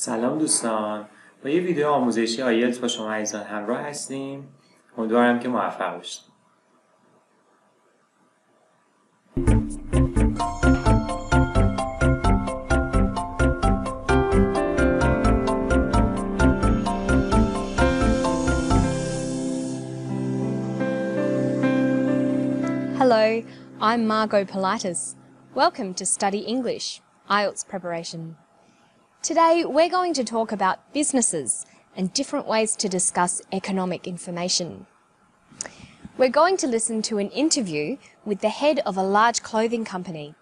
سلام دوستان، با یه ویدیو آموزشی آیلتس با شما عزیزان همراه هستیم. امیدوارم که موفق باشید. Hello, I'm Margot Politis. Welcome to Study English, IELTS preparation. Today we're going to talk about businesses and different ways to discuss economic information. We're going to listen to an interview with the head of a large clothing company.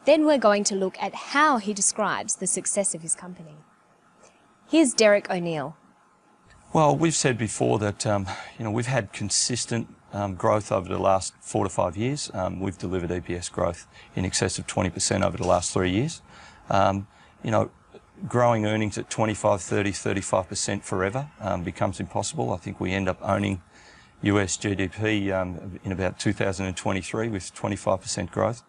Then we're going to look at how he describes the success of his company. Here's Derek O'Neill. Well, we've said before that we've had consistent growth over the last 4 to 5 years. We've delivered EPS growth in excess of 20% over the last 3 years. Growing earnings at 25, 30, 35% forever becomes impossible. I think we end up owning US GDP in about 2023 with 25% growth.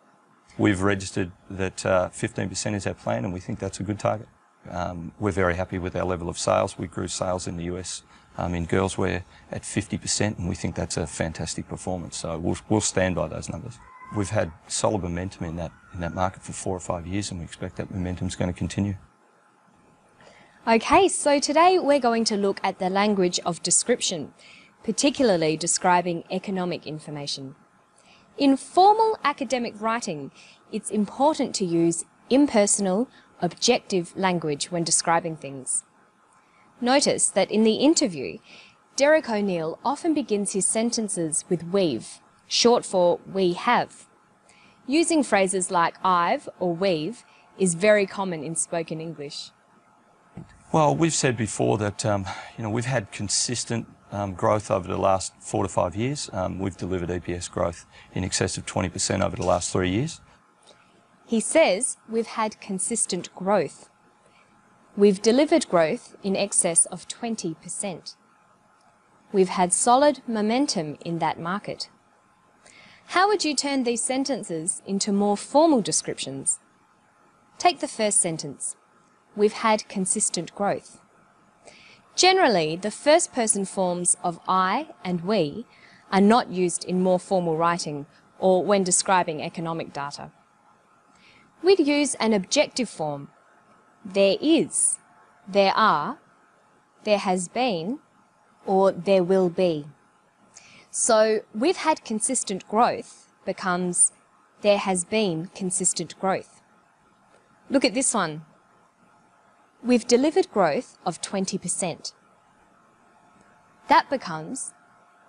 We've registered that 15% is our plan, and we think that's a good target. We're very happy with our level of sales. We grew sales in the US in girls wear at 50%, and we think that's a fantastic performance. So we'll stand by those numbers. We've had solid momentum in that market for 4 or 5 years, and we expect that momentum is going to continue. Okay, so today we're going to look at the language of description, particularly describing economic information. In formal academic writing, it's important to use impersonal, objective language when describing things. Notice that in the interview, Derek O'Neill often begins his sentences with we've, short for we have. Using phrases like I've or we've is very common in spoken English. Well, we've said before that we've had consistent growth over the last 4 to 5 years. We've delivered EPS growth in excess of 20% over the last 3 years. He says we've had consistent growth. We've delivered growth in excess of 20%. We've had solid momentum in that market. How would you turn these sentences into more formal descriptions? Take the first sentence. We've had consistent growth. Generally, the first person forms of I and we are not used in more formal writing or when describing economic data. We'd use an objective form. There is, there are, there has been, or there will be. So we've had consistent growth becomes there has been consistent growth. Look at this one. We've delivered growth of 20%. That becomes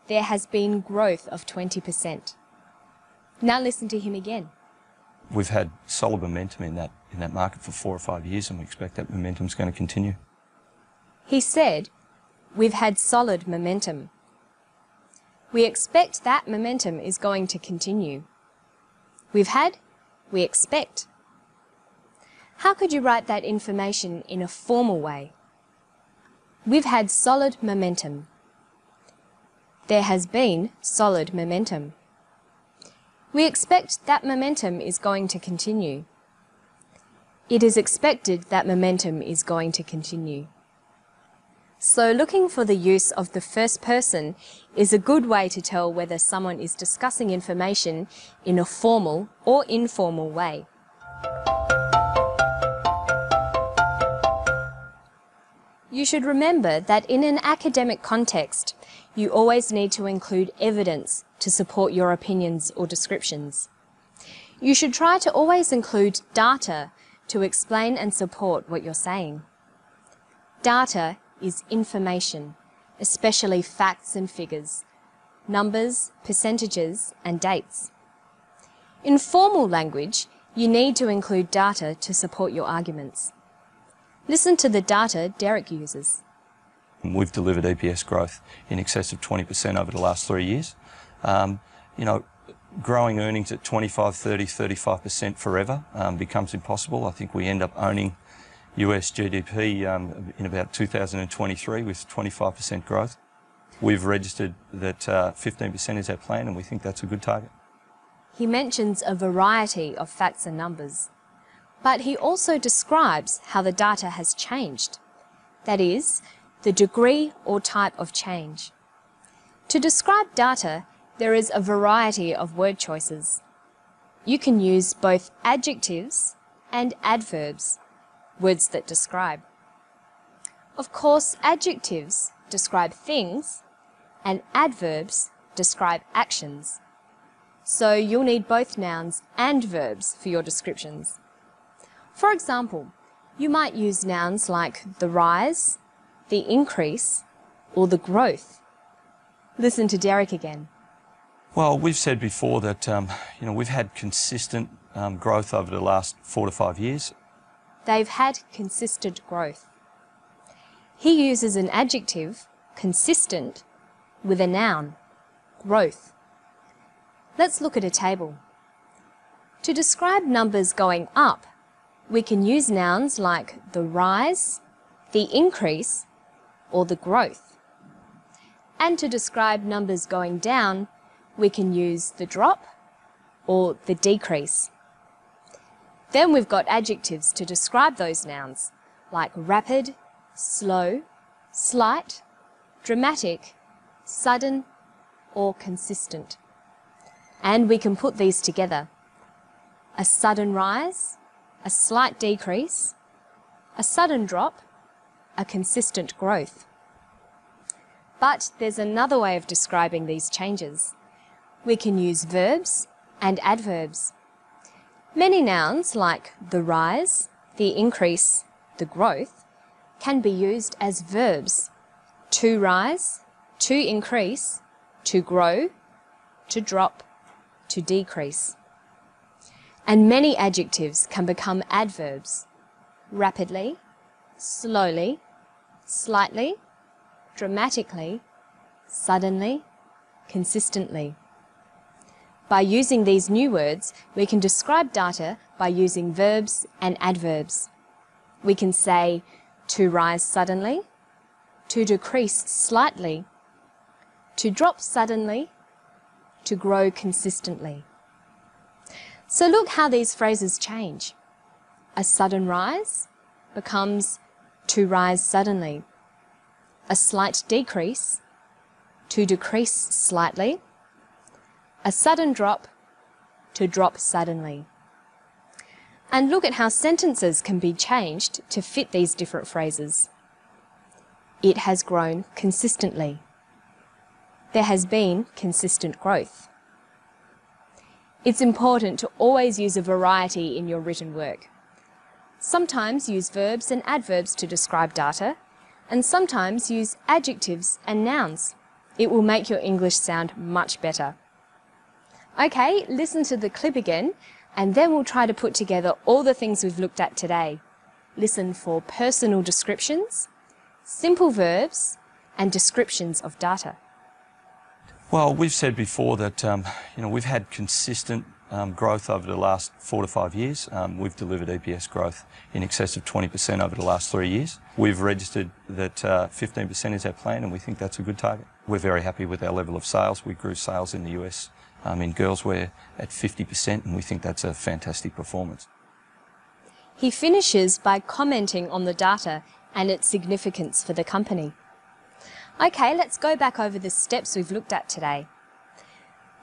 there has been growth of 20%. Now listen to him again. We've had solid momentum in that market for 4 or 5 years, and we expect that momentum is going to continue. He said, we've had solid momentum. We expect that momentum is going to continue. We've had, we expect. How could you write that information in a formal way? We've had solid momentum. There has been solid momentum. We expect that momentum is going to continue. It is expected that momentum is going to continue. So looking for the use of the first person is a good way to tell whether someone is discussing information in a formal or informal way. You should remember that in an academic context, you always need to include evidence to support your opinions or descriptions. You should try to always include data to explain and support what you're saying. Data is information, especially facts and figures, numbers, percentages, and dates. In formal language, you need to include data to support your arguments. Listen to the data Derek uses. We've delivered EPS growth in excess of 20% over the last 3 years. Growing earnings at 25, 30, 35% forever becomes impossible. I think we end up owning US GDP in about 2023 with 25% growth. We've registered that 15% is our plan, and we think that's a good target. He mentions a variety of facts and numbers. but he also describes how the data has changed. That is, the degree or type of change. To describe data, there is a variety of word choices. You can use both adjectives and adverbs, words that describe. Of course, adjectives describe things and adverbs describe actions. So you'll need both nouns and verbs for your descriptions. For example, you might use nouns like the rise, the increase, or the growth. Listen to Derek again. Well, we've said before that we've had consistent growth over the last 4 to 5 years. They've had consistent growth. He uses an adjective, consistent, with a noun, growth. Let's look at a table. To describe numbers going up, we can use nouns like the rise, the increase, or the growth. And to describe numbers going down, we can use the drop or the decrease. Then we've got adjectives to describe those nouns, like rapid, slow, slight, dramatic, sudden, or consistent. And we can put these together. A sudden rise, a slight decrease, a sudden drop, a consistent growth. But there's another way of describing these changes. We can use verbs and adverbs. Many nouns like the rise, the increase, the growth can be used as verbs. To rise, to increase, to grow, to drop, to decrease. And many adjectives can become adverbs. Rapidly, slowly, slightly, dramatically, suddenly, consistently. By using these new words, we can describe data by using verbs and adverbs. We can say to rise suddenly, to decrease slightly, to drop suddenly, to grow consistently. So look how these phrases change. A sudden rise becomes to rise suddenly. A slight decrease, to decrease slightly. A sudden drop, to drop suddenly. And look at how sentences can be changed to fit these different phrases. It has grown consistently. There has been consistent growth. It's important to always use a variety in your written work. Sometimes use verbs and adverbs to describe data, and sometimes use adjectives and nouns. It will make your English sound much better. Okay, listen to the clip again, and then we'll try to put together all the things we've looked at today. Listen for personal descriptions, simple verbs, and descriptions of data. Well, we've said before that we've had consistent growth over the last 4 to 5 years. We've delivered EPS growth in excess of 20% over the last 3 years. We've registered that 15% is our plan, and we think that's a good target. We're very happy with our level of sales. We grew sales in the US in girls wear at 50%, and we think that's a fantastic performance. He finishes by commenting on the data and its significance for the company. Okay, let's go back over the steps we've looked at today.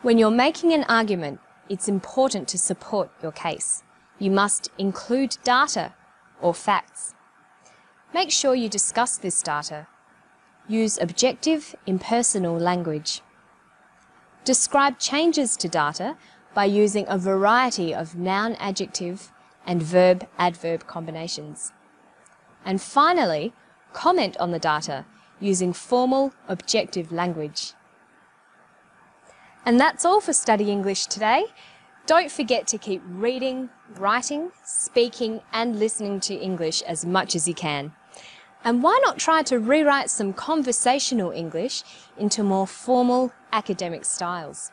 When you're making an argument, it's important to support your case. You must include data or facts. Make sure you discuss this data. Use objective, impersonal language. Describe changes to data by using a variety of noun-adjective and verb-adverb combinations. And finally, comment on the data using formal, objective language. And that's all for Study English today. Don't forget to keep reading, writing, speaking and listening to English as much as you can. And why not try to rewrite some conversational English into more formal academic styles?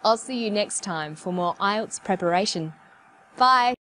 I'll see you next time for more IELTS preparation. Bye!